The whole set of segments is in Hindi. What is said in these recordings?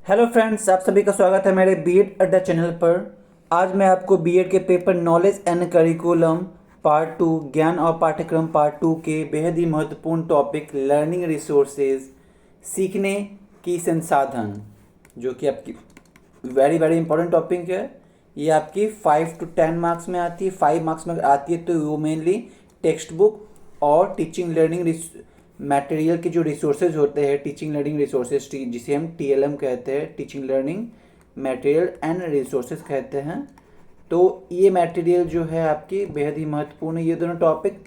हेलो फ्रेंड्स, आप सभी का स्वागत है मेरे बीएड अड्डा चैनल पर। आज मैं आपको बीएड के paper knowledge and curriculum part 2 ज्ञान और पाठ्यक्रम पार्ट 2 के बेहद ही महत्वपूर्ण टॉपिक लर्निंग रिसोर्सेज सीखने की संसाधन, जो कि आपकी वेरी वेरी इंपॉर्टेंट टॉपिक है। ये आपकी 5 to 10 मार्क्स में आती है। 5 मार्क्स में आती है तो वो मेनली टेक्स्ट बुक और टीचिंग लर्निंग मटेरियल के जो रिसोर्सेज होते हैं, टीचिंग लर्निंग रिसोर्सेज जिसे हम टीएलएम कहते हैं, teaching learning material and resources कहते हैं। तो ये मटेरियल जो है आपकी बेहद ही महत्वपूर्ण है, ये दोनों टॉपिक।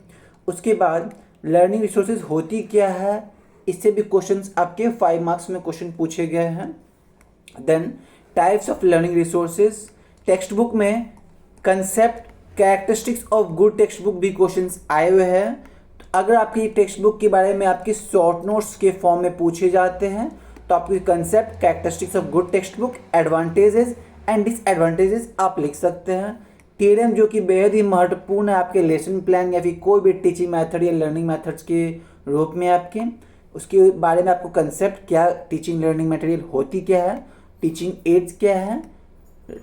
उसके बाद लर्निंग रिसोर्सेज होती क्या है, इससे भी क्वेश्चंस आपके 5 मार्क्स में क्वेश्चन पूछे गए हैं। Then types of learning resources, text book में concept characteristics of good text book भी क्वेश्चंस आए हुए हैं। अगर आपकी टेक्स्ट बुक के बारे में आपकी शॉर्ट नोट्स के फॉर्म में पूछे जाते हैं तो आपकी concept characteristics of good text book, advantages and disadvantages आप लिख सकते हैं। थ्योरम जो कि बेहद ही महत्वपूर्ण है आपके लेसन प्लान या फिर कोई भी टीचिंग मेथड या लर्निंग मेथड्स के रूप में आपके, उसके बारे में आपको कंसेप्ट क्या, टीचिंग लर्निंग मटेरियल होती क्या है, टीचिंग एड्स क्या है,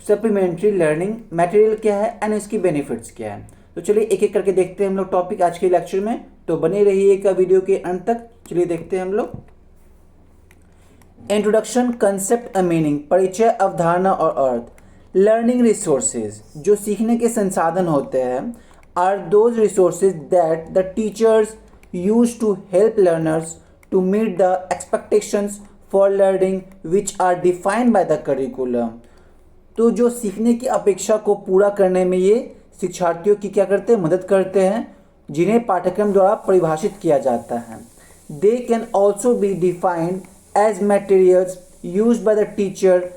सप्लीमेंट्री लर्निंग मटेरियल क्या है एंड इसकी बेनिफिट्स क्या है। तो चलिए एक एक करके देखते हैं हम लोग टॉपिक आज के लेक्चर में। तो बने रहिएगा वीडियो के अंत तक। चलिए देखते हैं हम लोग। इंट्रोडक्शन, कंसेप्ट, मीनिंग, परिचय, अवधारणा और अर्थ। लर्निंग रिसोर्सेज जो सीखने के संसाधन होते हैं are those resources that the teachers use to help learners to meet the expectations for learning which are defined by the curriculum. तो जो सीखने की अपेक्षा को पूरा करने में ये शिक्षार्थियों की क्या करते हैं, मदद करते हैं, जिन्हें पाठ्यक्रम द्वारा परिभाषित किया जाता है। They can also be defined as materials used by the teacher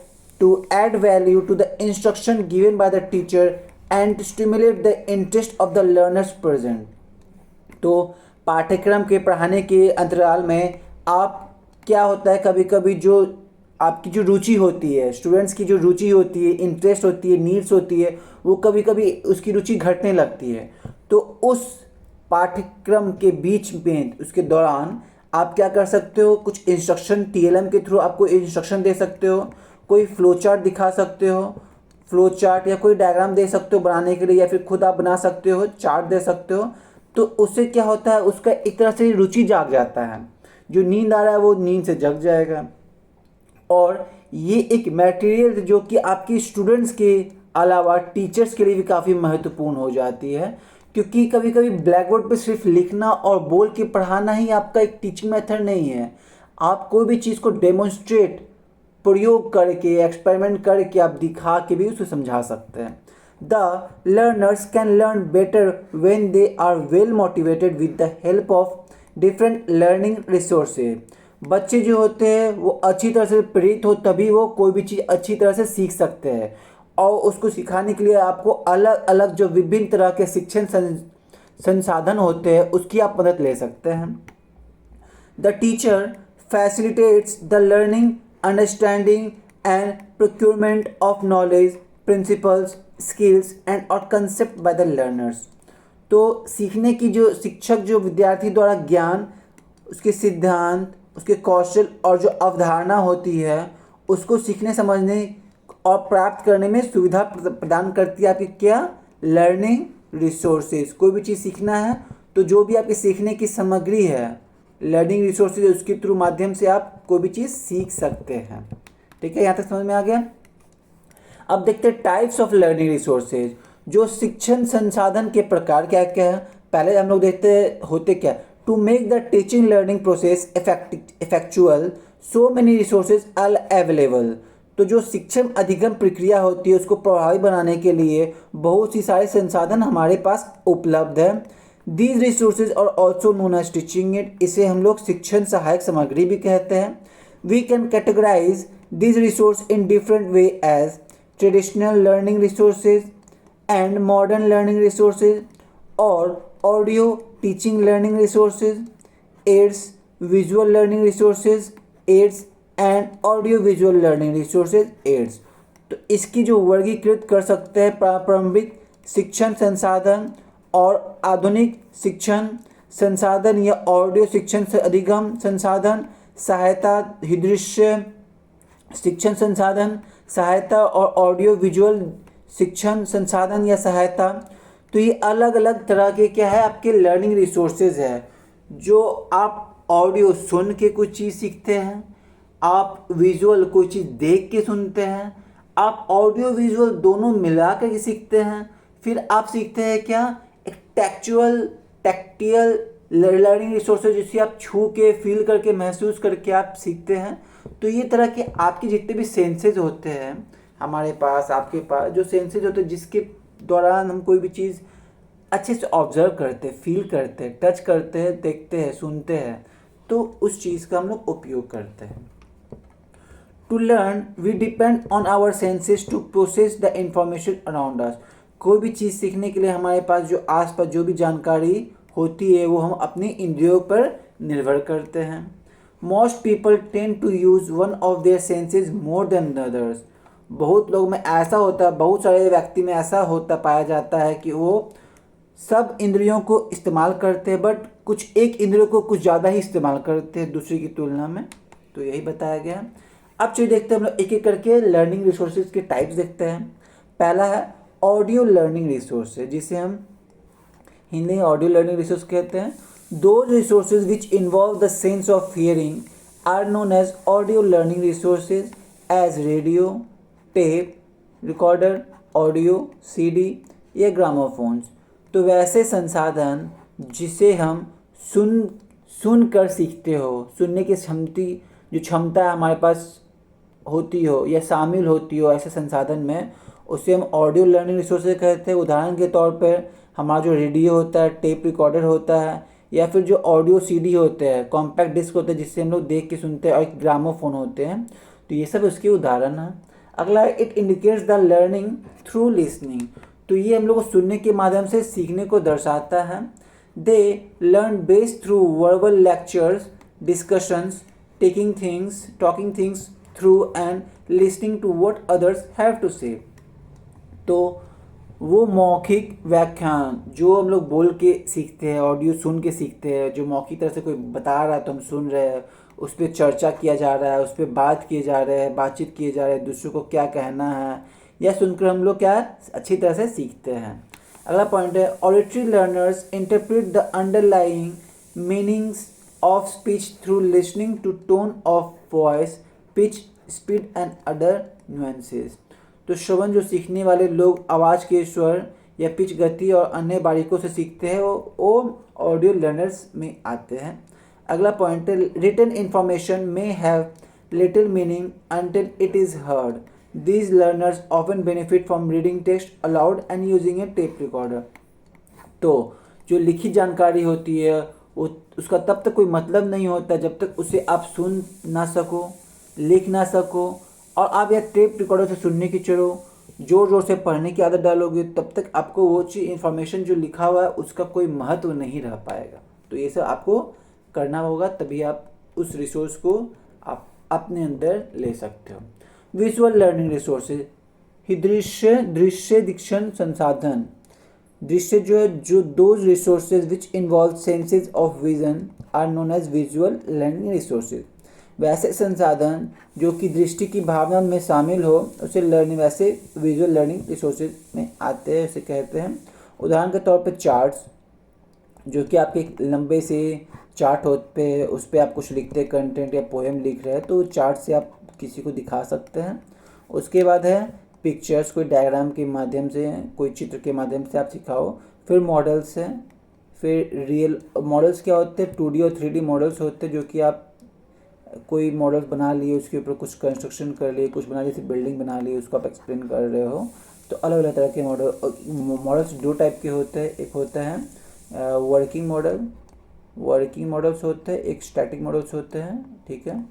to add value to the instruction given by the teacher and to stimulate the interest of the learners present. तो पाठ्यक्रम के पढ़ाने के अंतराल में आप क्या होता है, कभी कभी जो आपकी जो रुचि होती है, स्टूडेंट्स की जो रुचि होती है, इंटरेस्ट होती है, नीड्स होती है, वो कभी कभी उसकी रुचि घटने लगती है। तो उस पाठ्यक्रम के बीच में, उसके दौरान आप क्या कर सकते हो, कुछ इंस्ट्रक्शन टीएलएम के थ्रू आपको इंस्ट्रक्शन दे सकते हो, कोई फ्लो चार्ट दिखा सकते हो, फ्लो चार्ट या कोई डायग्राम दे सकते हो बनाने के लिए, या फिर खुद आप बना सकते हो, चार्ट दे सकते हो। तो उससे क्या होता है, उसका एक तरह से रुचि जाग जाता है, जो नींद आ रहा है वो नींद से जग जाएगा। और ये एक मटेरियल जो कि आपके स्टूडेंट्स के अलावा टीचर्स के लिए भी काफ़ी महत्वपूर्ण हो जाती है, क्योंकि कभी कभी ब्लैक बोर्ड पर सिर्फ लिखना और बोल के पढ़ाना ही आपका एक टीचिंग मेथड नहीं है। आप कोई भी चीज़ को डेमोन्स्ट्रेट, प्रयोग करके, एक्सपेरिमेंट करके आप दिखा के भी उसे समझा सकते हैं। The learners can learn better when they are well motivated with the help of different learning resources. बच्चे जो होते हैं वो अच्छी तरह से प्रेरित हो तभी वो कोई भी चीज़ अच्छी तरह से सीख सकते हैं, और उसको सिखाने के लिए आपको अलग अलग जो विभिन्न तरह के शिक्षण संसाधन होते हैं उसकी आप मदद ले सकते हैं। The teacher facilitates the learning, understanding and procurement of knowledge, principles, skills and और कंसेप्ट बाय द लर्नर्स। तो सीखने की जो शिक्षक जो विद्यार्थी द्वारा ज्ञान, उसके सिद्धांत, उसके कौशल और जो अवधारणा होती है उसको सीखने, समझने और प्राप्त करने में सुविधा प्रदान करती है आपकी क्या, लर्निंग रिसोर्सेज। कोई भी चीज़ सीखना है तो जो भी आपकी सीखने की सामग्री है, लर्निंग रिसोर्सेज, उसके थ्रू माध्यम से आप कोई भी चीज़ सीख सकते हैं। ठीक है, यहाँ तक समझ में आ गया। अब देखते हैं टाइप्स ऑफ लर्निंग रिसोर्सेज, जो शिक्षण संसाधन के प्रकार क्या क्या है। पहले हम लोग देखते होते क्या, to make the teaching learning process effectual so many resources are available. तो जो शिक्षण अधिगम प्रक्रिया होती है उसको प्रभावी बनाने के लिए बहुत सी सारे संसाधन हमारे पास उपलब्ध है। These resources are also known as teaching aid, इसे हम लोग शिक्षण सहायक सामग्री भी कहते हैं। We can categorise these resource in different way as traditional learning resources and modern learning resources, और audio teaching learning resources, aids, visual learning resources, aids and audio visual learning resources, aids. तो इसकी जो वर्गीकृत कर सकते हैं प्रारंभिक शिक्षण संसाधन और आधुनिक शिक्षण संसाधन, या ऑडियो शिक्षण से अधिगम संसाधन, सहायता, दृश्य शिक्षण संसाधन सहायता और ऑडियो विजुअल शिक्षण संसाधन या सहायता। तो ये अलग अलग तरह के क्या है आपके लर्निंग रिसोर्सेज है। जो आप ऑडियो सुन के कुछ चीज़ सीखते हैं, आप विजुअल कोई चीज़ देख के सुनते हैं, आप ऑडियो विजुअल दोनों मिला कर सीखते हैं, फिर आप सीखते हैं क्या एक टैक्टियल लर्निंग रिसोर्सेज जिसे आप छू के फील करके महसूस करके आप सीखते हैं। तो ये तरह के आपके जितने भी सेंसेज होते हैं हमारे पास, आपके पास जो सेंसेज होते हैं जिसके दौरान हम कोई भी चीज़ अच्छे से ऑब्जर्व करते हैं, फील करते हैं, टच करते हैं, देखते हैं, सुनते हैं, तो उस चीज़ का हम लोग उपयोग करते हैं। To learn we depend on our senses to process the information around us. कोई भी चीज़ सीखने के लिए हमारे पास जो आसपास जो भी जानकारी होती है वो हम अपनी इंद्रियों पर निर्भर करते हैं। Most people tend to use one of their senses more than others. बहुत लोग में ऐसा होता है, बहुत सारे व्यक्ति में ऐसा होता पाया जाता है कि वो सब इंद्रियों को इस्तेमाल करते हैं, बट कुछ एक इंद्रियों को कुछ ज़्यादा ही इस्तेमाल करते हैं दूसरी की तुलना में। तो यही बताया गया है। अब चलिए देखते हैं हम लोग एक एक करके लर्निंग रिसोर्सेज के टाइप्स देखते हैं। पहला है ऑडियो लर्निंग रिसोर्सेज, जिसे हम हिंदी में ऑडियो लर्निंग रिसोर्स कहते हैं। Those resources which involve the sense of hearing are known as audio learning resources as radio, tape recorder, audio CD या ग्रामोफोन्स। तो वैसे संसाधन जिसे हम सुन कर सीखते हो, सुनने की क्षमता हमारे पास होती हो या शामिल होती हो ऐसे संसाधन में, उसे हम ऑडियो लर्निंग रिसोर्सेज कहते हैं। उदाहरण के तौर पर हमारा जो रेडियो होता है, टेप रिकॉर्डर होता है, या फिर जो ऑडियो सीडी होते हैं, कॉम्पैक्ट डिस्क होते हैं जिससे हम लोग देख के सुनते हैं, और ग्रामोफोन होते हैं। तो ये सब उसके उदाहरण हैं। अगला it indicates the learning through listening. तो ये हम लोग को सुनने के माध्यम से सीखने को दर्शाता है। They learn based through verbal lectures, discussions, talking things through and listening to what others have to say. तो वो मौखिक व्याख्यान जो हम लोग बोल के सीखते हैं, ऑडियो सुन के सीखते हैं, जो मौखिक तरह से कोई बता रहा है तो हम सुन रहे हैं, उस पर चर्चा किया जा रहा है, उस पर बातचीत किए जा रहे हैं, दूसरों को क्या कहना है, यह सुनकर हम लोग क्या अच्छी तरह से सीखते हैं। अगला पॉइंट है auditory learners interpret the underlying meanings of speech through listening to tone of voice, pitch, speed and other nuances. तो श्रवण जो सीखने वाले लोग आवाज़ के स्वर या पिच, गति और अन्य बारीकों से सीखते हैं वो ऑडियो लर्नर्स में आते हैं। अगला पॉइंट है रिटन इन्फॉर्मेशन में have little meaning until it is heard. These learners often benefit from reading text aloud and using a tape recorder। तो जो लिखित जानकारी होती है वो उसका तब तक कोई मतलब नहीं होता जब तक उसे आप सुन ना सको, लिख ना सको, और आप यह टेप रिकॉर्डर से सुनने की चलो जोर जोर से पढ़ने की आदत डालोगे, तब तक आपको वो चीज़ इन्फॉर्मेशन जो लिखा हुआ है उसका कोई महत्व नहीं रह पाएगा। तो ये सब आपको करना होगा, तभी आप उस रिसोर्स को आप अपने अंदर ले सकते हो। विजुअल लर्निंग रिसोर्सेज ही दृश्य दिक्षण संसाधन। दृश्य जो those resources which involve senses of vision are known as visual learning resources. वैसे संसाधन जो कि दृष्टि की भावना में शामिल हो उसे वैसे विजुअल लर्निंग रिसोर्सेज में आते हैं, उसे कहते हैं। उदाहरण के तौर पर चार्ट्स, जो कि आपके एक लंबे से चार्ट होते हैं, उस पर आप कुछ लिखते हैं, कंटेंट या पोएम लिख रहे हैं, तो चार्ट से आप किसी को दिखा सकते हैं। उसके बाद है पिक्चर्स, कोई डायग्राम के माध्यम से, कोई चित्र के माध्यम से आप सिखाओ। फिर मॉडल्स हैं, फिर रियल मॉडल्स क्या होते हैं, 2D और 3D मॉडल्स होते हैं, जो कि आप कोई मॉडल्स बना लिए, उसके ऊपर कुछ कंस्ट्रक्शन कर लिए, कुछ बना लिए, जैसे बिल्डिंग बना ली, उसको आप एक्सप्लेन कर रहे हो। तो अलग अलग तरह के मॉडल्स दो टाइप के होते हैं। एक होता है वर्किंग मॉडल्स होते हैं, एक स्टैटिक मॉडल्स होते हैं, ठीक है।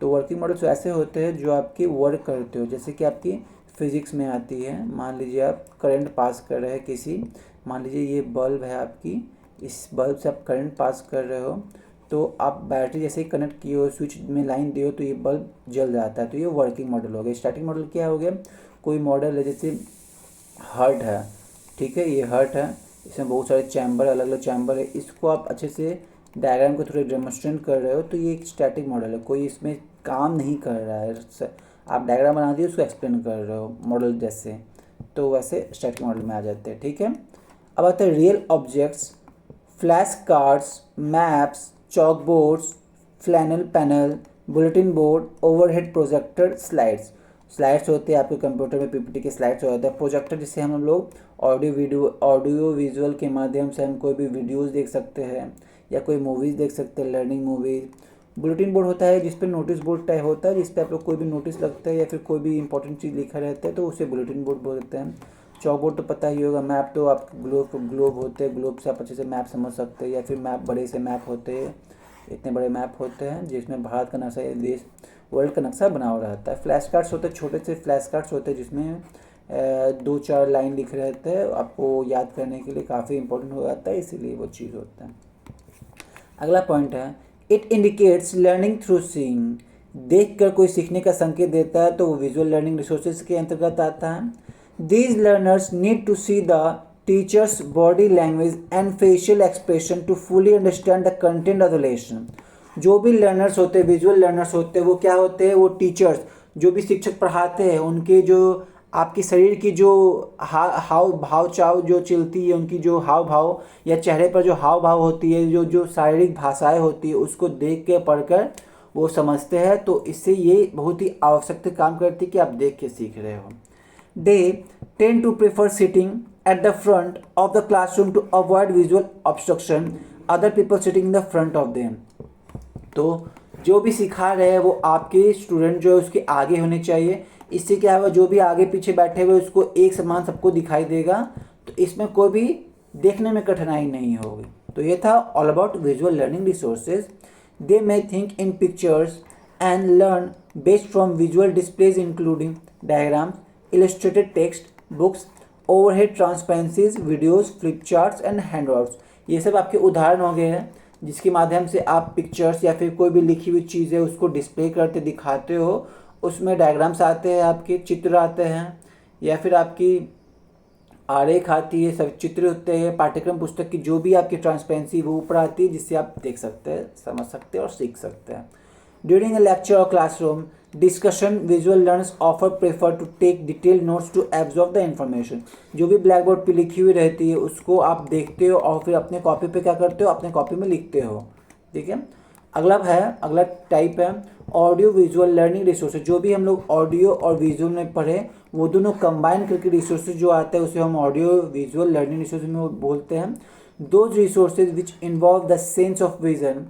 तो वर्किंग मॉडल्स ऐसे होते हैं जो आपकी वर्क करते हो, जैसे कि आपकी फिजिक्स में आती है। मान लीजिए आप करंट पास कर रहे हैं मान लीजिए ये बल्ब है आपकी, इस बल्ब से आप करंट पास कर रहे हो, तो आप बैटरी जैसे ही कनेक्ट किए हो, स्विच में लाइन दिए हो, तो ये बल्ब जल जाता है। तो ये वर्किंग मॉडल हो गया। स्टैटिक मॉडल क्या हो गया, कोई मॉडल है जैसे हार्ट है, ठीक है, ये हार्ट है, इसमें बहुत सारे चैम्बर, अलग अलग चैम्बर है, इसको आप अच्छे से डायग्राम को थोड़ा डेमोन्स्ट्रेट कर रहे हो, तो ये एक स्टैटिक मॉडल है, कोई इसमें काम नहीं कर रहा है, आप डायग्राम बना दिए उसको एक्सप्लेन कर रहे हो मॉडल जैसे, तो वैसे स्टैटिक मॉडल में आ जाते हैं। ठीक है, अब आते हैं real objects, flash cards, maps, chalk boards, flannel panel, bulletin board, overhead projector, slides. Slides होते हैं आपके कंप्यूटर में, पीपीटी के स्लाइड्स होते हैं। प्रोजेक्टर जिससे हम लोग ऑडियो विजुअल के माध्यम से हम कोई भी वीडियोस देख सकते हैं या कोई मूवीज़ देख सकते हैं, लर्निंग मूवीज़। बुलेटिन बोर्ड होता है जिस पे नोटिस बोर्ड टाइप होता है, जिस पे आप लोग कोई भी नोटिस लगता है या फिर कोई भी इंपॉर्टेंट चीज़ लिखा रहता है तो उसे बुलेटिन बोर्ड बोलते हैं। चॉक बोर्ड तो पता ही होगा। मैप तो आप ग्लोब होते हैं, ग्लोब से आप अच्छे से मैप समझ सकते हैं, या फिर मैप बड़े से मैप होते हैं, इतने बड़े मैप होते हैं जिसमें भारत का नक्शा, देश, वर्ल्ड का नक्शा बना हुआ रहता है। फ्लैश कार्ड्स होते हैं, छोटे से फ्लैश कार्ड्स होते हैं जिसमें 2-4 लाइन लिखे रहते हैं, आपको याद करने के लिए काफ़ी इंपॉर्टेंट हो जाता है, इसीलिए वो चीज़ होता है। अगला पॉइंट है it indicates learning through seeing. देख कर कोई सीखने का संकेत देता है तो वो विजुअल लर्निंग रिसोर्सेज के अंतर्गत आता है। These learners need to see the teachers body language and facial expression to fully understand the content of the lesson. जो भी लर्नर्स होते हैं, विजुअल लर्नर्स होते हैं, वो क्या होते हैं, वो टीचर्स जो भी शिक्षक पढ़ाते हैं उनके जो आपकी शरीर की जो हाव भाव चाव जो चलती है, उनकी जो हाव भाव या चेहरे पर जो हाव भाव होती है, जो जो शारीरिक भाषाएं होती है, उसको देख के पढ़कर वो समझते हैं। तो इससे ये बहुत ही आवश्यक काम करती है कि आप देख के सीख रहे हो। They tend to prefer sitting at the front of the classroom to avoid visual obstruction other people sitting in the front of them. तो जो भी सिखा रहे हैं वो आपके स्टूडेंट जो है उसके आगे होने चाहिए। इससे क्या होगा, जो भी आगे पीछे बैठे हुए उसको एक समान सबको दिखाई देगा, तो इसमें कोई भी देखने में कठिनाई नहीं होगी। तो ये था all about visual learning resources. They may think in pictures and learn based from visual displays including diagrams, illustrated text, books, overhead transparencies, videos, flip charts and handouts. ये सब आपके उदाहरण हो गए हैं जिसके माध्यम से आप पिक्चर्स या फिर कोई भी लिखी हुई चीज़ है उसको डिस्प्ले करते दिखाते हो। उसमें डायग्राम्स आते हैं, आपके चित्र आते हैं, या फिर आपकी आरेख आती है, सब चित्र होते हैं। पाठ्यक्रम पुस्तक की जो भी आपकी ट्रांसपेरेंसी वो ऊपर आती है जिससे आप देख सकते हैं, समझ सकते हैं और सीख सकते हैं। ड्यूरिंग अ लेक्चर और classroom discussion visual learners offer prefer to take detail notes to absorb the information. जो भी ब्लैक बोर्ड पर लिखी हुई रहती है उसको आप देखते हो और फिर अपने कॉपी पे क्या करते हो, अपने कॉपी में लिखते हो। ठीक है, अगला टाइप है ऑडियो विजुअल लर्निंग रिसोर्सेज। जो भी हम लोग ऑडियो और विजुअल में पढ़े वो दोनों कंबाइन करके रिसोर्सेज जो आते हैं उसे हम ऑडियो विजुअल लर्निंग रिसोर्सेज में बोलते हैं। Those resources which involve the sense of vision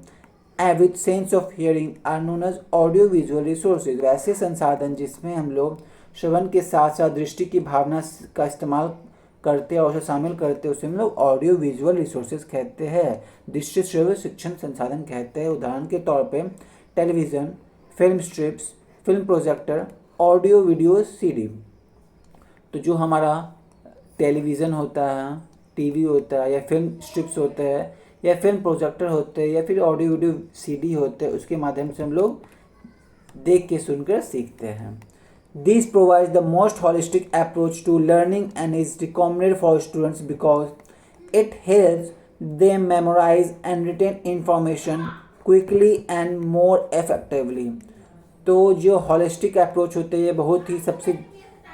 and with sense of hearing are known as audio visual resources. वैसे संसाधन जिसमें हम लोग श्रवण के साथ साथ दृष्टि की भावना का इस्तेमाल करते हैं और उसे शामिल करते हैं उसे हम लोग ऑडियो विजुअल रिसोर्सेज कहते हैं, दृश्य श्रव्य शिक्षण संसाधन कहते हैं। उदाहरण के तौर पे television, film strips, film projector, audio video CD. तो जो हमारा टेलीविज़न होता है, टीवी होता है, या फिल्म स्ट्रिप्स होते हैं, या फिल्म प्रोजेक्टर होते हैं, या फिर ऑडियो वीडियो सीडी होते हैं, उसके माध्यम से हम लोग देख के सुनकर सीखते हैं। This provides the most holistic approach to learning and is recommended for students because it helps them memorize and retain information quickly and more effectively। तो जो holistic approach होते हैं ये बहुत ही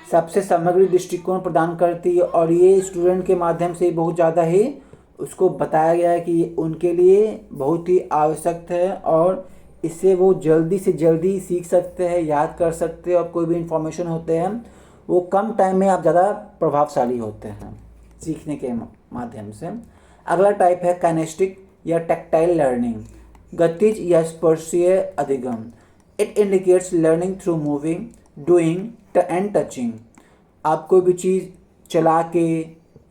सबसे समग्र दृष्टिकोण प्रदान करती है और ये स्टूडेंट के माध्यम से बहुत ज़्यादा ही उसको बताया गया है कि उनके लिए बहुत ही आवश्यक है और इससे वो जल्दी से जल्दी सीख सकते हैं, याद कर सकते हैं और कोई भी इंफॉर्मेशन होते हैं वो कम टाइम में आप ज़्यादा प्रभावशाली होते हैं सीखने के माध्यम से। अगला टाइप है काइनेस्टिक या टैक्टाइल लर्निंग, गतिज या स्पर्शीय अधिगम। It indicates learning through moving, doing and touching. आप कोई भी चीज़ चला के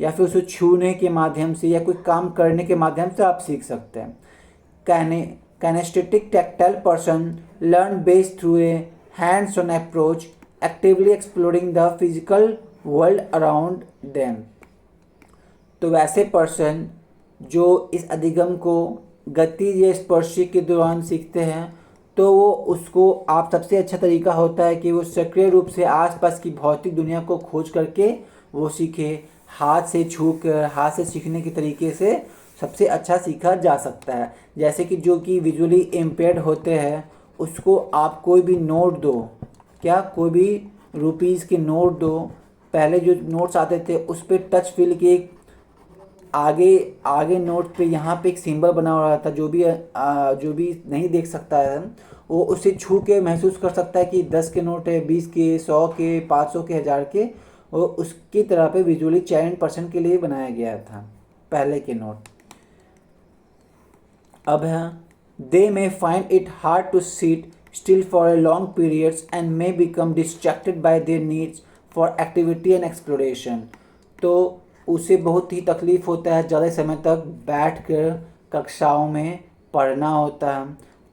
या फिर उसे छूने के माध्यम से या कोई काम करने के माध्यम से आप सीख सकते हैं। Kinesthetic tactile person learn based through a hands-on approach, actively exploring the physical world around them। तो वैसे पर्सन जो इस अधिगम को गति या स्पर्शी के दौरान सीखते हैं तो वो उसको आप सबसे अच्छा तरीका होता है कि वो सक्रिय रूप से आसपास की भौतिक दुनिया को खोज करके वो सीखे। हाथ से छू कर, हाथ से सीखने के तरीके से सबसे अच्छा सीखा जा सकता है। जैसे कि जो कि विजुअली इम्पेयर्ड होते हैं उसको आप कोई भी नोट दो क्या कोई भी रुपीज़ के नोट दो, पहले जो नोट्स आते थे उस पर टच फील के आगे आगे नोट पे यहाँ पे एक सिंबल बना हुआ था, जो भी नहीं देख सकता है वो उसे छू के महसूस कर सकता है कि 10 के नोट है, 20 के, 100 के, 500 के, 1000 के, वो उसकी तरह पे विजुअली चयन पर्सन के लिए बनाया गया था पहले के नोट। अब है they may find it hard to sit still for a long periods and may become distracted by their needs for activity and exploration. तो उसे बहुत ही तकलीफ़ होता है ज़्यादा समय तक बैठ कर कक्षाओं में पढ़ना होता है,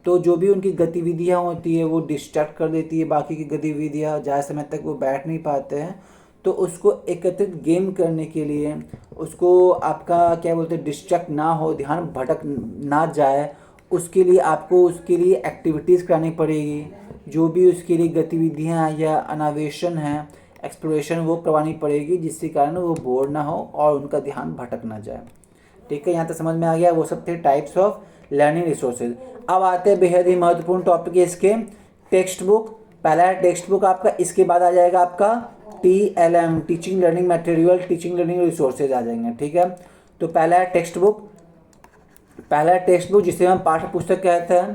तो जो भी उनकी गतिविधियाँ होती है वो डिस्ट्रैक्ट कर देती है बाकी की गतिविधियाँ, ज़्यादा समय तक वो बैठ नहीं पाते हैं। तो उसको एकत्रित गेम करने के लिए उसको आपका क्या बोलते हैं डिस्ट्रैक्ट ना हो, ध्यान भटक ना जाए, उसके लिए आपको उसके लिए एक्टिविटीज़ करानी पड़ेगी। जो भी उसके लिए गतिविधियाँ या अन्वेषण हैं, एक्सप्लोरेशन, वो करवानी पड़ेगी जिसके कारण वो बोर ना हो और उनका ध्यान भटक ना जाए। ठीक है, यहाँ तक समझ में आ गया। वो सब थे टाइप्स ऑफ लर्निंग रिसोर्सेज। अब आते हैं बेहद ही महत्वपूर्ण टॉपिक है इसके, टेक्स्ट बुक। पहला है टेक्स्ट बुक आपका, इसके बाद आ जाएगा आपका TLM, teaching learning material, teaching learning resources आ जाएंगे। ठीक है, तो पहला है टेक्स्ट बुक। पहला टेक्स्ट बुक जिसे हम पाठ्य पुस्तक कहते हैं।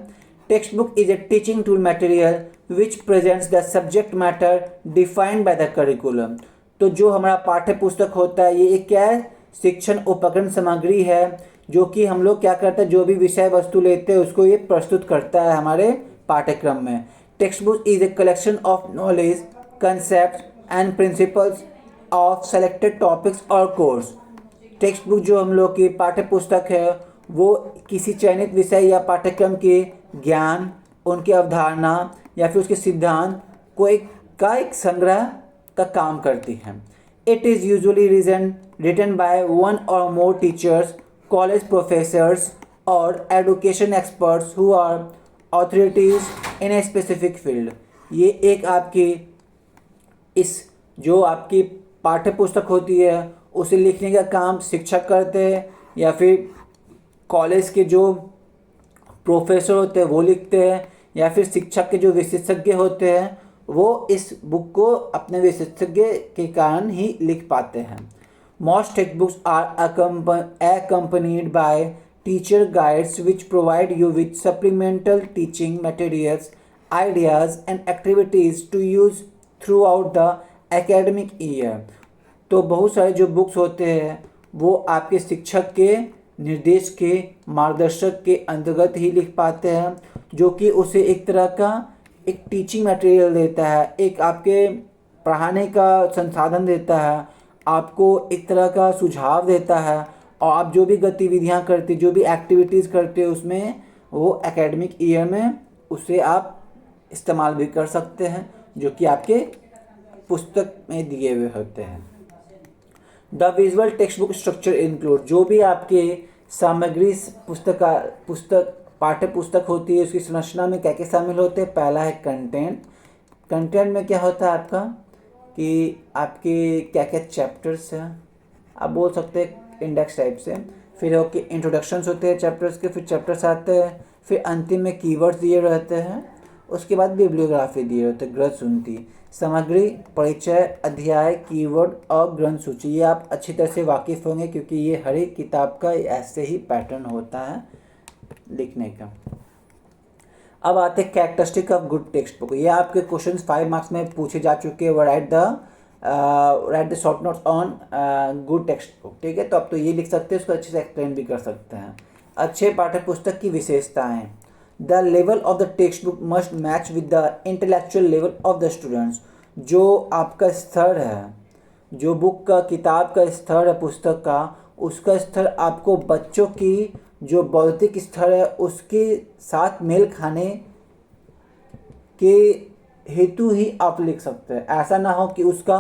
Text book is a teaching tool material which presents the subject matter defined by the curriculum. तो जो हमारा पाठ्य पुस्तक होता है ये एक क्या है, शिक्षण उपकरण सामग्री है, जो कि हम लोग क्या करते हैं, जो भी विषय वस्तु लेते हैं उसको ये प्रस्तुत करता है हमारे पाठ्यक्रम में। Text book is a collection of knowledge, concept and principles of selected topics और कोर्स। टेक्स्ट बुक जो हम लोग की पाठ्य पुस्तक है वो किसी चयनित विषय या पाठ्यक्रम के ज्ञान, उनकी अवधारणा या फिर उसके सिद्धांत को एक संग्रह का काम करती है। It is usually written by one और मोर टीचर्स, कॉलेज प्रोफेसर्स और education experts who are authorities in a specific field. ये एक आपकी इस जो आपकी पाठ्य पुस्तक होती है उसे लिखने का काम शिक्षक करते हैं या फिर कॉलेज के जो प्रोफेसर होते हैं वो लिखते हैं, या फिर शिक्षक के जो विशेषज्ञ होते हैं वो इस बुक को अपने विशेषज्ञ के कारण ही लिख पाते हैं। Most text books are accompanied by teacher guides which provide you with supplemental teaching materials, ideas and activities to use throughout the academic year। तो बहुत सारे जो बुक्स होते हैं वो आपके शिक्षक के निर्देश के मार्गदर्शक के अंतर्गत ही लिख पाते हैं, जो कि उसे एक तरह का एक टीचिंग मटेरियल देता है, एक आपके पढ़ाने का संसाधन देता है, आपको एक तरह का सुझाव देता है, और आप जो भी गतिविधियां करते, जो भी एक्टिविटीज़ करते हो उसमें वो एकेडमिक ईयर में उसे आप इस्तेमाल भी कर सकते हैं, जो कि आपके पुस्तक में दिए हुए होते हैं। The visual text book structure include, जो भी आपके सामग्री पुस्तक पाठ्य पुस्तक होती है उसकी संरचना में क्या क्या शामिल होते हैं। पहला है कंटेंट। कंटेंट में क्या होता है आपका कि आपके क्या क्या चैप्टर्स हैं, आप बोल सकते हैं इंडेक्स टाइप से। फिर ओके इंट्रोडक्शंस होते हैं चैप्टर्स के, फिर चैप्टर्स आते हैं, फिर अंतिम में कीवर्ड्स दिए रहते हैं, उसके बाद बिब्लियोग्राफी दिए रहते हैं, ग्रंथ सूची, सामग्री, परिचय, अध्याय, कीवर्ड और ग्रंथ सूची। ये आप अच्छी तरह से वाकिफ़ होंगे क्योंकि ये हर एक किताब का ऐसे ही पैटर्न होता है लिखने का। अब आते हैं characteristic of good text book. ये आपके क्वेश्चन 5 मार्क्स में पूछे जा चुके हैं। Right the short notes on good text book. ठीक है, तो अब तो ये लिख सकते हैं, उसको अच्छे से एक्सप्लेन भी कर सकते हैं। अच्छे पाठ्य पुस्तक की विशेषताएं। The level of the text book must match with the intellectual level of the students. जो आपका स्तर है, जो बुक का किताब का स्तर है पुस्तक का, उसका स्तर आपको बच्चों की जो बौद्धिक स्तर है उसके साथ मेल खाने के हेतु ही आप लिख सकते हैं। ऐसा ना हो कि उसका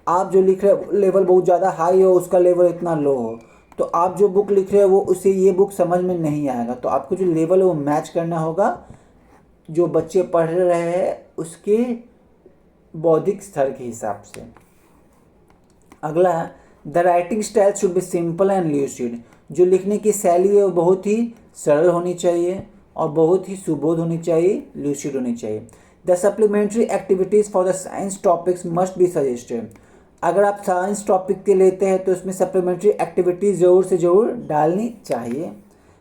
आप जो लिख रहे लेवल बहुत ज़्यादा हाई हो, उसका लेवल इतना लो हो, तो आप जो बुक लिख रहे हो वो उसे ये बुक समझ में नहीं आएगा। तो आपको जो लेवल है वो मैच करना होगा जो बच्चे पढ़ रहे हैं उसके बौद्धिक स्तर के हिसाब से। अगला है the writing style should be simple and lucid. जो लिखने की शैली है वो बहुत ही सरल होनी चाहिए और बहुत ही सुबोध होनी चाहिए, ल्यूसिड होनी चाहिए। The supplementary activities for the science topics must be suggested. अगर आप साइंस टॉपिक के लेते हैं तो उसमें सप्लीमेंट्री एक्टिविटीज़ ज़रूर से ज़रूर डालनी चाहिए।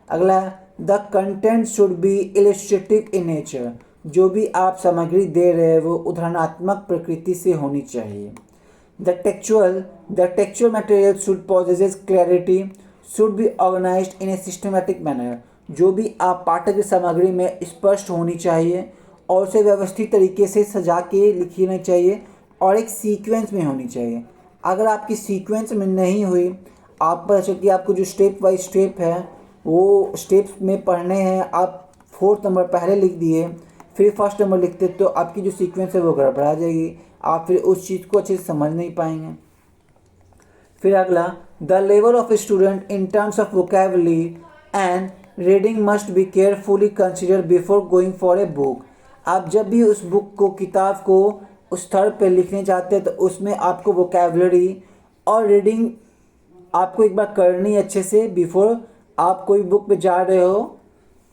अगला, the content should be illustrative in nature. जो भी आप सामग्री दे रहे हैं वो उदाहरणात्मक प्रकृति से होनी चाहिए। The textual material should possesses clarity, should be organised in a systematic manner. जो भी आप पाठ्य की सामग्री में स्पष्ट होनी चाहिए और उसे व्यवस्थित तरीके से सजा के लिखनी चाहिए और एक सीक्वेंस में होनी चाहिए। अगर आपकी सीक्वेंस में नहीं हुई, आप पता चल कि आपको जो स्टेप बाई स्टेप है वो स्टेप्स में पढ़ने हैं, आप 4th नंबर पहले लिख दिए फिर 1st नंबर लिखते तो आपकी जो सीक्वेंस है वो गड़बड़ा जाएगी, आप फिर उस चीज़ को अच्छे से समझ नहीं पाएंगे। फिर अगला, the level of student in terms of vocabulary and reading must be carefully consider before going for a book. आप जब भी उस बुक को, किताब को उस स्तर पर लिखने चाहते हैं तो उसमें आपको वोकेबुलरी और रीडिंग आपको एक बार करनी है अच्छे से। बिफोर आप कोई बुक पे जा रहे हो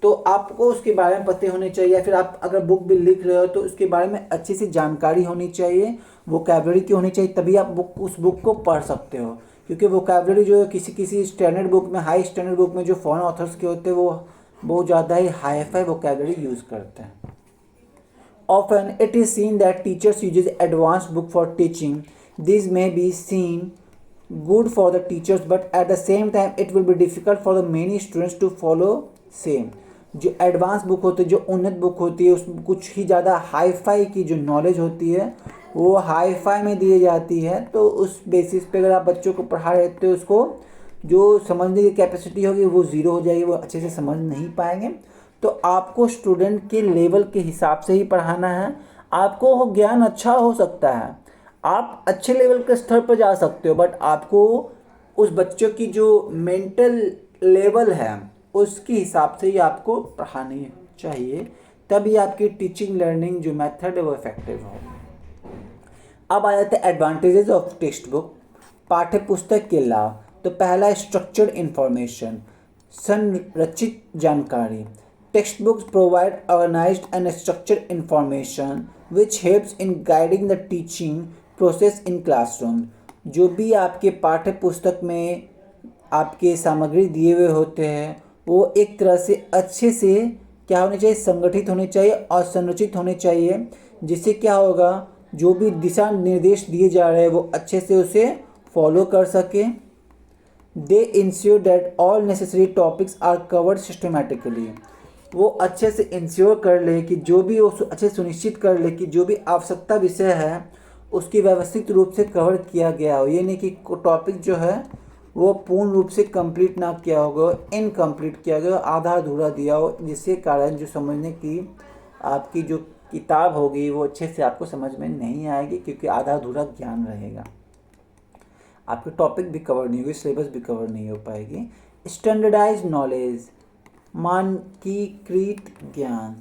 तो आपको उसके बारे में पता होने चाहिए, या फिर आप अगर बुक भी लिख रहे हो तो उसके बारे में अच्छी सी जानकारी होनी चाहिए, वोकेबुलरी की होनी चाहिए, तभी आप उस बुक को पढ़ सकते हो। क्योंकि वोकेबुलरी जो है किसी स्टैंडर्ड बुक में, हाई स्टैंडर्ड बुक में जो फॉरेन ऑथर्स के होते हैं वो बहुत ज़्यादा ही हाई फाई वोकेबुलरी यूज़ करते हैं। Often it is seen that teachers uses advanced book for teaching. These may be seen good for the teachers, but at the same time it will be difficult for the many students to follow same. जो एडवांस बुक होती है, जो उन्नत बुक होती है, उसमें कुछ ही ज़्यादा हाई फाई की जो नॉलेज होती है वो हाई फाई में दी जाती है। तो उस बेसिस पे अगर आप बच्चों को पढ़ा रहे हो, उसको जो समझने की कैपेसिटी होगी वो ज़ीरो हो जाएगी, वो अच्छे से समझ नहीं पाएंगे। तो आपको स्टूडेंट के लेवल के हिसाब से ही पढ़ाना है। आपको ज्ञान अच्छा हो सकता है, आप अच्छे लेवल के स्तर पर जा सकते हो, बट आपको उस बच्चों की जो मेंटल लेवल है उसके हिसाब से ही आपको पढ़ानी चाहिए, तभी आपकी टीचिंग लर्निंग जो मेथड है वो इफेक्टिव हो। अब आ जाते हैं एडवांटेजेस ऑफ टेक्स्ट बुक, पाठ्य पुस्तक के लाभ। तो पहला, स्ट्रक्चर्ड इंफॉर्मेशन, संरचित जानकारी। Text books provide organised and structured information which helps in guiding the teaching process in classroom. जो भी आपके पाठ्य पुस्तक में आपके सामग्री दिए हुए होते हैं वो एक तरह से अच्छे से क्या होने चाहिए, संगठित होने चाहिए और संरचित होने चाहिए, जिससे क्या होगा, जो भी दिशा निर्देश दिए जा रहे हैं वो अच्छे से उसे फॉलो कर सके। They ensure that all necessary topics are covered systematically. वो अच्छे से इंश्योर कर ले कि जो भी वो अच्छे सुनिश्चित कर ले कि जो भी आवश्यकता विषय है उसकी व्यवस्थित रूप से कवर किया गया हो। ये नहीं कि टॉपिक जो है वो पूर्ण रूप से कंप्लीट ना किया होगा, इनकम्प्लीट किया गया, आधा अधूरा दिया हो, जिसके कारण जो समझने की आपकी जो किताब होगी वो अच्छे से आपको समझ में नहीं आएगी, क्योंकि आधा अधूरा ज्ञान रहेगा, आपके टॉपिक भी कवर नहीं होगी, सिलेबस भी कवर नहीं हो पाएगी। स्टैंडर्डाइज नॉलेज, मानकीकृत ज्ञान।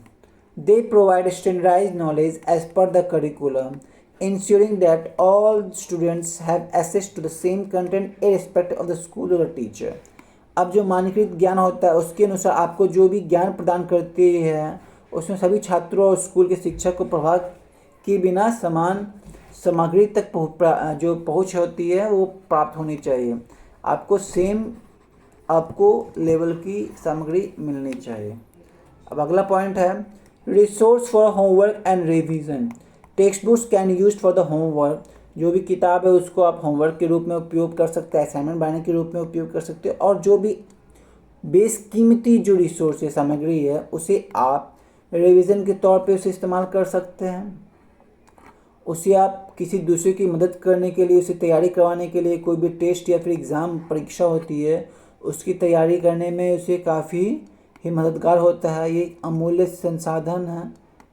They provide standardise knowledge as per the curriculum, ensuring that all students have access to the same content irrespective of the school or the teacher। अब जो मानकीकृत ज्ञान होता है उसके अनुसार आपको जो भी ज्ञान प्रदान करती है उसमें सभी छात्रों और स्कूल के शिक्षक को प्रभाव के बिना समान सामग्री तक जो पहुंच होती है वो प्राप्त होनी चाहिए। आपको सेम आपको लेवल की सामग्री मिलनी चाहिए। अब अगला पॉइंट है, resource for homework and revision. Text books can use for the homework. जो भी किताब है उसको आप होमवर्क के रूप में उपयोग कर सकते हैं, असाइनमेंट बनाने के रूप में उपयोग कर सकते हैं, और जो भी बेशकीमती जो रिसोर्स है, सामग्री है, उसे आप रिवीजन के तौर पे उसे इस्तेमाल कर सकते हैं। उसे आप किसी दूसरे की मदद करने के लिए, उसे तैयारी करवाने के लिए, कोई भी टेस्ट या फिर एग्ज़ाम परीक्षा होती है उसकी तैयारी करने में उसे काफ़ी ही मददगार होता है। ये अमूल्य संसाधन है,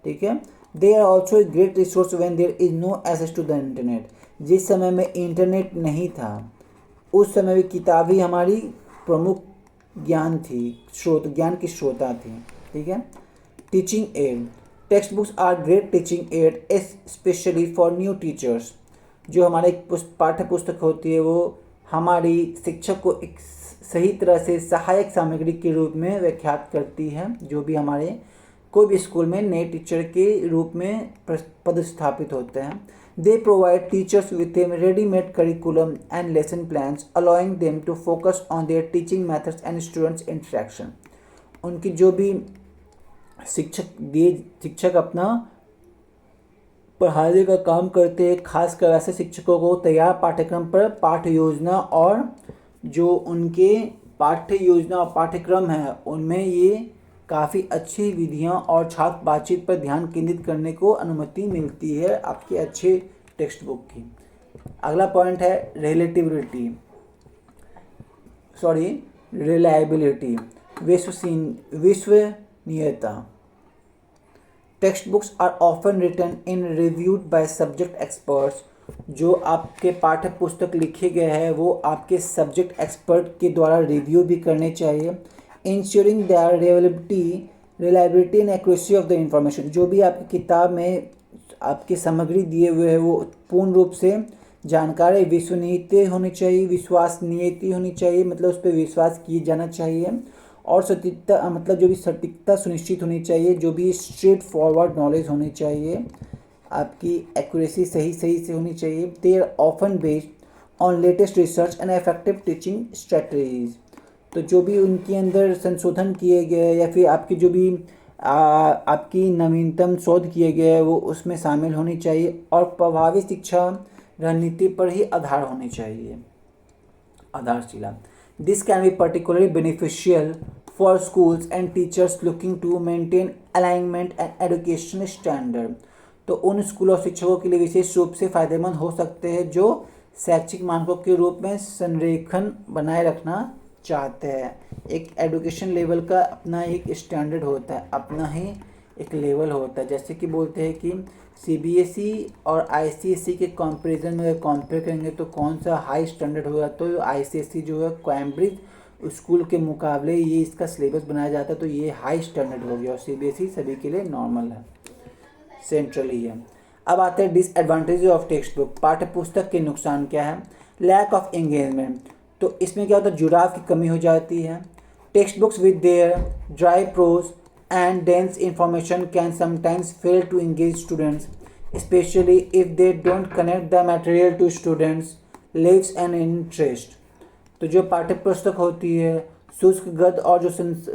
ठीक है। They are also a great resource when there is no access to the internet. जिस समय में इंटरनेट नहीं था उस समय भी किताब ही हमारी प्रमुख ज्ञान थी, ज्ञान की स्रोता थी, ठीक है। Teaching aid, text books are great teaching aid specially for new teachers. जो हमारे पाठ्य पुस्तक होती है वो हमारी शिक्षक को एक सही तरह से सहायक सामग्री के रूप में व्याख्यात करती है। जो भी हमारे कोई भी स्कूल में नए टीचर के रूप में पदस्थापित होते हैं। They provide teachers with a readymade curriculum and lesson plans allowing them to focus on their teaching methods and students interaction. उनकी जो भी शिक्षक अपना पढ़ाने का काम करते हैं, खासकर ऐसे शिक्षकों को तैयार पाठ्यक्रम पर पाठ्य योजना और जो उनके पाठ्य योजना और पाठ्यक्रम है उनमें ये काफ़ी अच्छी विधियां और छात्र बातचीत पर ध्यान केंद्रित करने को अनुमति मिलती है आपके अच्छे टेक्स्ट बुक की। अगला पॉइंट है रिलायबिलिटी, विश्वसनीयता। Text books are often written in reviewed by subject experts. जो आपके पाठ्य पुस्तक लिखे गए हैं वो आपके सब्जेक्ट एक्सपर्ट के द्वारा रिव्यू भी करने चाहिए। Ensuring the reliability and accuracy of the information. जो भी आपकी किताब में आपकी सामग्री दिए हुए है वो पूर्ण रूप से जानकारी विश्वसनीयता होनी चाहिए, मतलब उस पर विश्वास किया जाना चाहिए। और सटीकता, मतलब जो भी सटीकता सुनिश्चित होनी चाहिए, जो भी स्ट्रेट फॉरवर्ड नॉलेज होनी चाहिए, आपकी एक्यूरेसी सही से होनी चाहिए। They are often based on latest research and effective teaching strategies. तो जो भी उनके अंदर संशोधन किए गए या फिर आपकी जो भी आपकी नवीनतम शोध किए गए वो उसमें शामिल होनी चाहिए और प्रभावी शिक्षा रणनीति पर ही आधार होनी चाहिए, आधारशिला। This can be particularly beneficial for schools and teachers looking to maintain alignment and educational standard। तो उन स्कूल और शिक्षकों के लिए विशेष रूप से फायदेमंद हो सकते हैं जो शैक्षिक मानकों के रूप में संरेखन बनाए रखना चाहते हैं। एक एजुकेशन लेवल का अपना एक स्टैंडर्ड होता है, अपना ही एक लेवल होता है। जैसे कि बोलते हैं कि सीबीएसई और आईसीएसई के कंपैरिजन में अगर कंपेयर करेंगे तो कौन सा हाई स्टैंडर्ड होगा, तो आईसीएसई जो है कैम्ब्रिज स्कूल के मुकाबले ये इसका सिलेबस बनाया जाता है तो ये हाई स्टैंडर्ड हो गया और सीबीएसई सभी के लिए नॉर्मल है, सेंट्रल ही है। अब आते हैं डिसएडवांटेज ऑफ टेक्स्ट बुक। पाठ्य पुस्तक के नुकसान क्या है? लैक ऑफ एंगेजमेंट, तो इसमें क्या होता है, जुड़ाव की कमी हो जाती है। Text books with their dry prose and dense information can sometimes fail to engage students, especially if they don't connect the material to students' lives and interest। तो जो पाठ्य पुस्तक होती है शुष्क गद्य और जो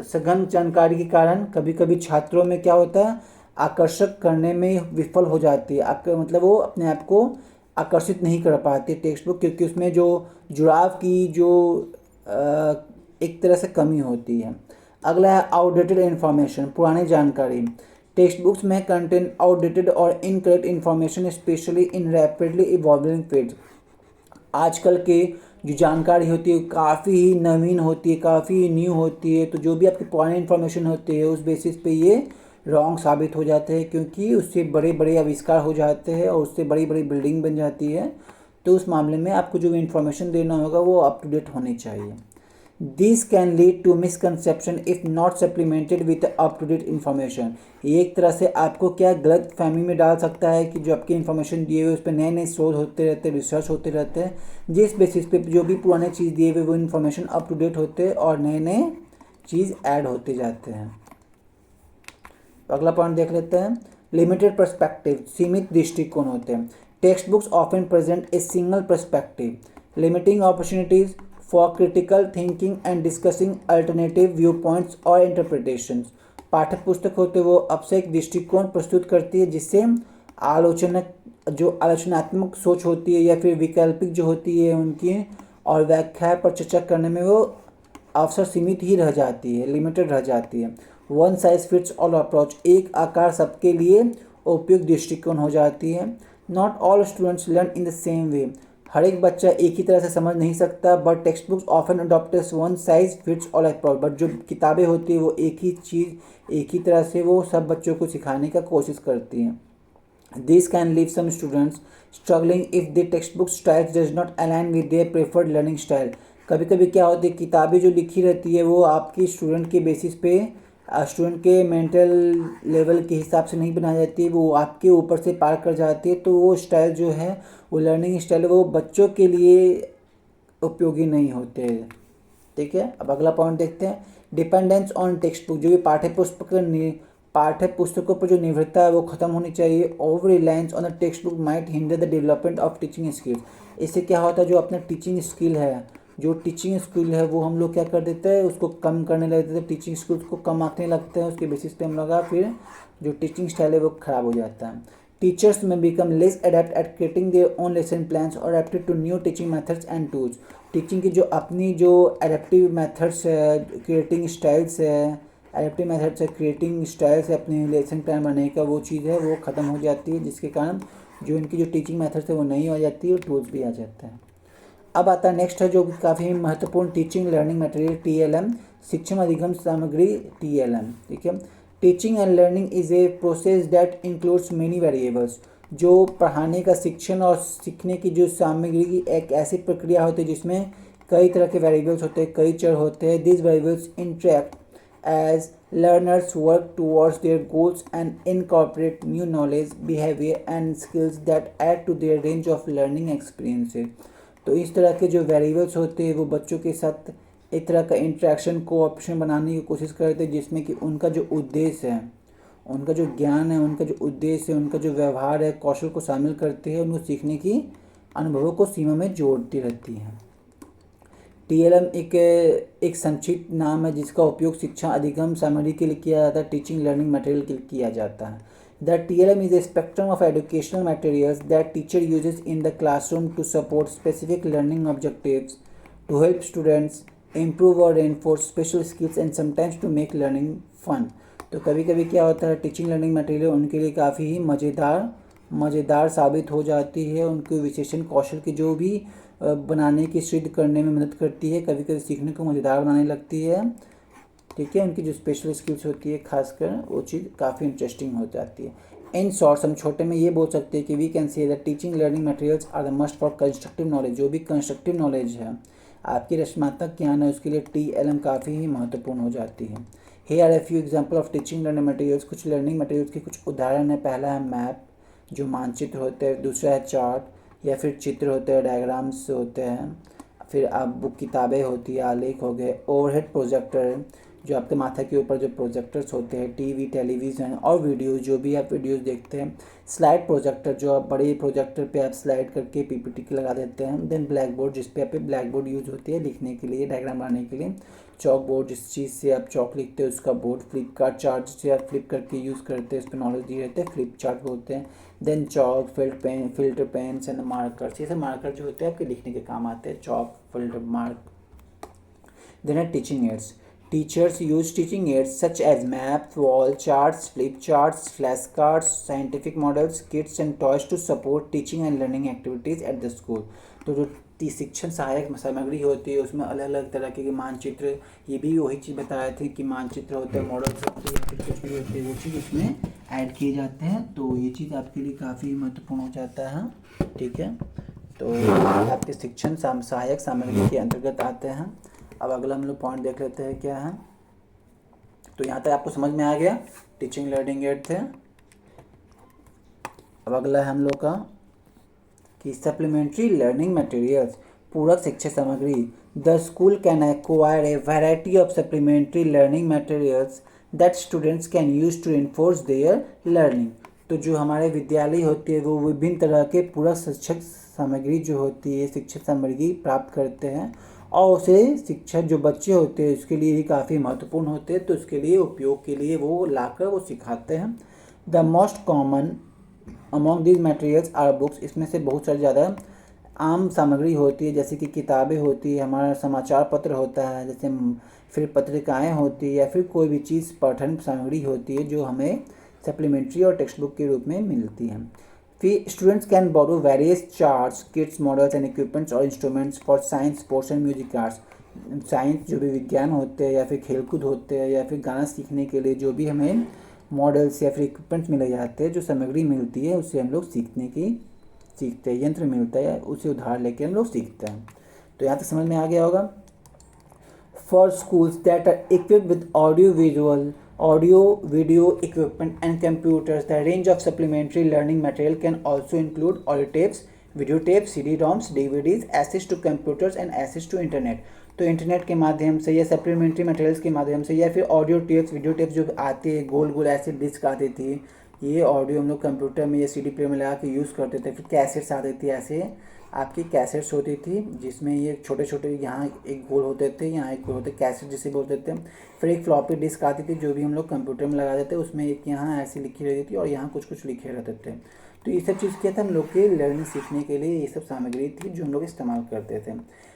सघन जानकारी के कारण कभी कभी छात्रों में क्या होता है, आकर्षक करने में विफल हो जाती है। मतलब वो अपने आप को आकर्षित नहीं कर पाती टेक्स्ट बुक, क्योंकि उसमें जो जुड़ाव की जो एक तरह से कमी होती है। अगला है आउटडेटेड इन्फॉर्मेशन, पुरानी जानकारी। टेक्स्ट बुक्स में कंटेन आउटडेटेड और incorrect information specially in rapidly evolving field. आजकल के जो जानकारी होती है काफ़ी ही नवीन होती है, काफ़ी न्यू होती है, तो जो भी आपकी पुरानी इन्फॉर्मेशन होती है उस बेसिस पे ये रॉन्ग साबित हो जाते हैं, क्योंकि उससे बड़े बड़े आविष्कार हो जाते हैं और उससे बड़ी बड़ी बिल्डिंग बन जाती है। तो उस मामले में आपको जो इन्फॉर्मेशन देना होगा वो अप टू डेट होनी चाहिए। This can lead to misconception if not supplemented with up to date information। ये एक तरह से आपको क्या गलत फहमी में डाल सकता है कि जो आपकी इन्फॉर्मेशन दिए हुए उस पर नए नए शोध होते रहते हैं, रिसर्च होते रहते हैं, जिस बेसिस पे जो भी पुराने चीज़ दिए हुए वो इन्फॉर्मेशन अप टू डेट होते हैं और नए नए चीज़ ऐड होते जाते हैं। अगला पॉइंट देख लेते हैं, लिमिटेड पर्सपेक्टिव, सीमित दृष्टिकोण होते हैं। Text books often present a single perspective, limiting opportunities for critical thinking and discussing alternative viewpoints or interpretations। पाठ्य पुस्तक होते वो आपसे एक दृष्टिकोण प्रस्तुत करती है जिससे आलोचनात्मक सोच होती है या फिर वैकल्पिक जो होती है उनकी और व्याख्या पर चर्चा करने में वो अवसर सीमित ही रह जाती है, लिमिटेड रह जाती है। One size fits all approach, एक आकार सबके लिए उपयुक्त दृष्टिकोण हो जाती है। Not all students learn in the same way, हर एक बच्चा एक ही तरह से समझ नहीं सकता। But text books often adopt one size fits all approach, but जो किताबें होती है वो एक ही चीज़ एक ही तरह से वो सब बच्चों को सिखाने का कोशिश करती हैं। This can leave some students struggling if the text book style does not align with their preferred learning style. कभी कभी क्या होती है, किताबें जो लिखी रहती है वो आपकी स्टूडेंट के बेसिस पे, स्टूडेंट के मेंटल लेवल के हिसाब से नहीं बनाई जाती है, वो आपके ऊपर से पार कर जाती है। तो वो स्टाइल जो है वो लर्निंग स्टाइल वो बच्चों के लिए उपयोगी नहीं होते। ठीक है, अब अगला पॉइंट देखते हैं, डिपेंडेंस ऑन टेक्स्ट बुक। जो भी पाठ्य पुस्तकों पर जो निर्भरता है वो ख़त्म होनी चाहिए। Over reliance on the text book might hinder the development of teaching skills. इससे क्या होता है, जो अपना टीचिंग स्किल है वो हम लोग क्या कर देते हैं, उसको कम करने लगते हैं, टीचिंग स्किल्स को कम आंकने लगते हैं, उसके बेसिस पे हम लोग फिर जो टीचिंग स्टाइल है वो ख़राब हो जाता है। Teachers may become less adept at creating their own lesson plans or adapted to new teaching methods and tools. Teaching की जो अपनी जो एडेप्टिव मेथड्स है, क्रिएटिंग स्टाइल्स है अपने लेसन प्लान बनाने का, वो चीज़ है वो ख़त्म हो जाती है, जिसके कारण जो इनकी जो टीचिंग मेथड्स है वो नहीं हो जाती है और टूल्स भी आ जाते हैं। अब आता है नेक्स्ट है जो कि काफ़ी महत्वपूर्ण, टीचिंग लर्निंग मटेरियल TLM, शिक्षण अधिगम सामग्री TLM। ठीक है, teaching and learning is a process that includes many variables. जो पढ़ाने का शिक्षण और सीखने की जो सामग्री की एक ऐसी प्रक्रिया होती है जिसमें कई तरह के वेरिएबल्स होते हैं, कई चर होते हैं। This variables interact as learners work towards their goals and incorporate new knowledge, behavior and skills that add to their range of learning experiences। तो इस तरह के जो वेरिएबल्स होते हैं वो बच्चों के साथ एक तरह का इंटरेक्शन कोऑपरेशन बनाने की कोशिश करते हैं, जिसमें कि उनका जो उद्देश्य है, उनका जो ज्ञान है, उनका जो उद्देश्य है, उनका जो व्यवहार है, कौशल को शामिल करते हैं, उनको सीखने की अनुभवों को सीमा में जोड़ती रहती है। TLM एक संक्षिप्त नाम है जिसका उपयोग शिक्षा अधिगम सामग्री के लिए किया जाता है, टीचिंग लर्निंग मटेरियल के लिए किया जाता है। The TLM is a spectrum of educational materials that teacher uses in the classroom to support specific learning objectives, to help students improve or reinforce special skills and sometimes to make learning fun. तो कभी कभी क्या होता है, टीचिंग लर्निंग मटेरियल उनके लिए काफ़ी ही मज़ेदार साबित हो जाती है, उनके विशेषण कौशल की जो भी बनाने की सिद्ध करने में मदद करती है, कभी कभी सीखने को मज़ेदार बनाने लगती है। ठीक है, उनकी जो स्पेशल स्किल्स होती है खासकर वो चीज़ काफ़ी इंटरेस्टिंग हो जाती है। इन शॉर्ट्स हम छोटे में ये बोल सकते हैं कि we can say that teaching learning materials are the must for constructive knowledge. जो भी कंस्ट्रक्टिव नॉलेज है, आपकी रचनात्मक ज्ञान है, उसके लिए TLM काफ़ी ही महत्वपूर्ण हो जाती है। Here are a few example of teaching learning materials. कुछ लर्निंग मटेरियल्स के कुछ उदाहरण है। पहला है मैप, जो मानचित्र होते हैं। दूसरा है चार्ट या फिर चित्र होते हैं, डायग्राम्स होते हैं। फिर आप बुक किताबें होती है, आलेख हो गए। ओवरहेड प्रोजेक्टर, जो आपके माथा के ऊपर जो प्रोजेक्टर्स होते हैं, टीवी, टेलीविज़न और वीडियोस, जो भी आप वीडियोस देखते हैं। स्लाइड प्रोजेक्टर, जो आप बड़े प्रोजेक्टर पे आप स्लाइड करके PPT के लगा देते हैं। देन ब्लैक बोर्ड, जिस पे आप ब्लैक बोर्ड यूज़ होती है लिखने के लिए, डायग्राम बनाने के लिए। चॉक बोर्ड, जिस चीज़ से आप चॉक लिखते हैं उसका बोर्ड। फ्लिपकार्ट चार्ट से आप फ्लिप करके यूज़ करते हैं, उस पर नॉलेज दिए रहते हैं, फ्लिप चार्ट बोलते हैं। Then chalk, filter pens and markers, ये सब मार्कर जो होते हैं आपके लिखने के काम आते हैं, चॉक, फिल्टर, मार्क। देन है teaching ads. Teachers use teaching aids such as maps, wall charts, flip charts, flashcards, scientific models, kits and toys to support teaching and learning activities at the school। तो जो शिक्षण सहायक सामग्री होती है उसमें अलग अलग तरह के मानचित्र, ये भी वही चीज़ बताए थे कि मानचित्र होते हैं, मॉडल्स होते हैं, फिर कुछ भी होते हैं, वो चीज़ उसमें ऐड किए जाते हैं। तो ये चीज़ आपके लिए काफ़ी महत्वपूर्ण हो जाता है। ठीक है, तो आपके शिक्षण सहायक सामग्री के अंतर्गत आते हैं। अब अगला हम लोग पॉइंट देख लेते हैं क्या है। तो यहाँ तक आपको समझ में आ गया, टीचिंग लर्निंग एड थे। अब अगला है हम लोग का कि सप्लीमेंट्री लर्निंग मटेरियल्स, पूरक शिक्षा सामग्री। The school can acquire a variety of supplementary learning materials that students can use to enforce their learning. तो जो हमारे विद्यालय होती है वो विभिन्न तरह के पूरक शिक्षक सामग्री जो होती है, शिक्षक सामग्री प्राप्त करते हैं और उसे शिक्षक जो बच्चे होते हैं उसके लिए भी काफ़ी महत्वपूर्ण होते हैं। तो उसके लिए उपयोग के लिए वो लाकर वो सिखाते हैं। The most common among these materials are books. इसमें से बहुत सारी ज़्यादा आम सामग्री होती है, जैसे कि किताबें होती है, हमारा समाचार पत्र होता है, जैसे फिर पत्रिकाएँ होती है, या फिर कोई भी चीज़ पठन सामग्री होती है जो हमें सप्लीमेंट्री और टेक्स्ट बुक के रूप में मिलती है। फिर students can borrow various charts, kits, models and equipments or instruments for science, sports and music arts. Science जो भी विज्ञान होते हैं या फिर खेलकूद होते हैं या फिर गाना सीखने के लिए जो भी हमें मॉडल्स या फिर इक्विपमेंट्स मिले जाते हैं, जो सामग्री मिलती है उससे हम लोग सीखते हैं, यंत्र मिलता है उसे उधार लेके हम लोग सीखते हैं। तो यहाँ तक समझ में आ गया होगा। For schools that are equipped with audio, video equipment and computers, the range of supplementary learning material can also include audio tapes, video tapes, CD-ROMs, DVDs, access to computers and access to internet। तो इंटरनेट के माध्यम से या सप्लीमेंट्री मटेरियल्स के माध्यम से या फिर ऑडियो टेप्स वीडियो टेप्स जो आते हैं गोल गोल ऐसे डिस्क आती थी, ये ऑडियो हम लोग कंप्यूटर में या सीडी प्लेयर में लगा के यूज़ करते थे। फिर कैसेट्स आती थी, ऐसे आपकी कैसेट्स होती थी जिसमें ये छोटे छोटे यहाँ एक गोल होते थे, यहाँ एक गोल होते, कैसेट जिसे बोलते थे। फिर एक फ्लॉपी डिस्क आती थी जो भी हम लोग कंप्यूटर में लगा देते, उसमें एक यहाँ ऐसी लिखी रहती थी और यहाँ कुछ कुछ लिखे रहते थे। तो ये सब चीज़ क्या था, हम लोग के लर्निंग सीखने के लिए ये सब सामग्री थी जो हम लोग इस्तेमाल करते थे।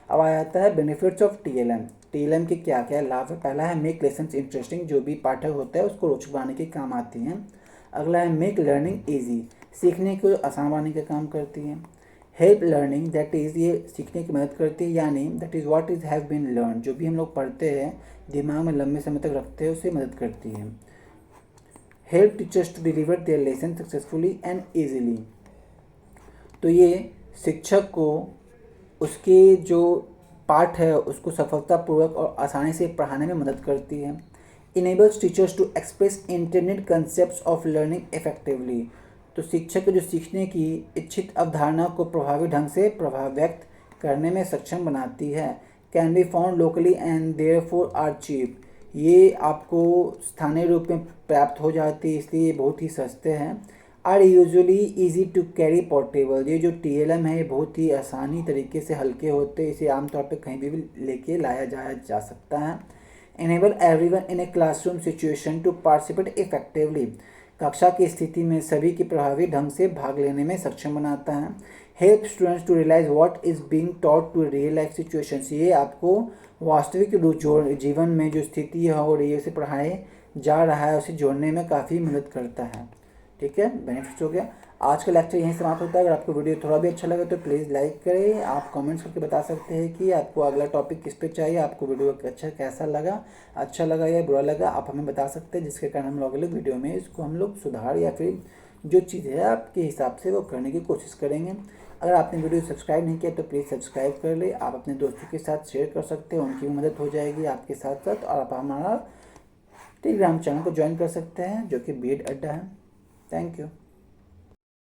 अब आ जाता है बेनिफिट्स ऑफ टीएलएम। टीएलएम के क्या क्या लाभ है। पहला है मेक लेसन्स इंटरेस्टिंग, जो भी पाठक होता है उसको रोचक बनाने के काम आती हैं। अगला है मेक लर्निंग ईजी, सीखने को आसान बनाने का काम करती है। हेल्प लर्निंग, दैट इज़ ये सीखने की मदद करती है, यानी that is what is have been learn, जो भी हम लोग पढ़ते हैं दिमाग में लंबे समय तक रखते हैं उसे मदद करती है। Help teachers to deliver their lesson successfully and easily, तो ये शिक्षक को उसके जो पाठ है उसको सफलतापूर्वक और आसानी से पढ़ाने में मदद करती है। Enables teachers to express internet concept of learning effectively, तो शिक्षक को जो सीखने की इच्छित अवधारणा को प्रभावी ढंग से व्यक्त करने में सक्षम बनाती है। Can be found locally and therefore are cheap, ये आपको स्थानीय रूप में प्राप्त हो जाती है इसलिए ये बहुत ही सस्ते हैं। Are usually easy to carry portable, ये जो टीएलएम है ये बहुत ही आसानी तरीके से हल्के होते हैं, इसे आमतौर पर कहीं भी लेके लाया जाया जा सकता है। Enable everyone in a classroom situation to participate effectively, कक्षा की स्थिति में सभी की प्रभावी ढंग से भाग लेने में सक्षम बनाता है। Help students to realise what is being taught to real life situations, ये आपको वास्तविक जीवन में जो स्थिति हो रही है उसे पढ़ाए जा रहा है उसे जोड़ने में काफ़ी मदद करता है। ठीक है, बेनिफिट्स हो गया। आज का लेक्चर यहीं समाप्त होता है। अगर आपको वीडियो थोड़ा भी अच्छा लगे तो प्लीज़ लाइक करें। आप कमेंट्स करके बता सकते हैं कि आपको अगला टॉपिक किस पे चाहिए, आपको वीडियो अच्छा कैसा लगा, अच्छा लगा या बुरा लगा, आप हमें बता सकते हैं, जिसके कारण हम लोग अगले वीडियो में इसको हम लोग सुधार या फिर जो चीज़ है आपके हिसाब से वो करने की कोशिश करेंगे। अगर आपने वीडियो सब्सक्राइब नहीं किया तो प्लीज़ सब्सक्राइब कर ले। आप अपने दोस्तों के साथ शेयर कर सकते हैं, उनकी भी मदद हो जाएगी आपके साथ साथ। और आप हमारा टेलीग्राम चैनल को ज्वाइन कर सकते हैं जो कि बीएड अड्डा है। Thank you.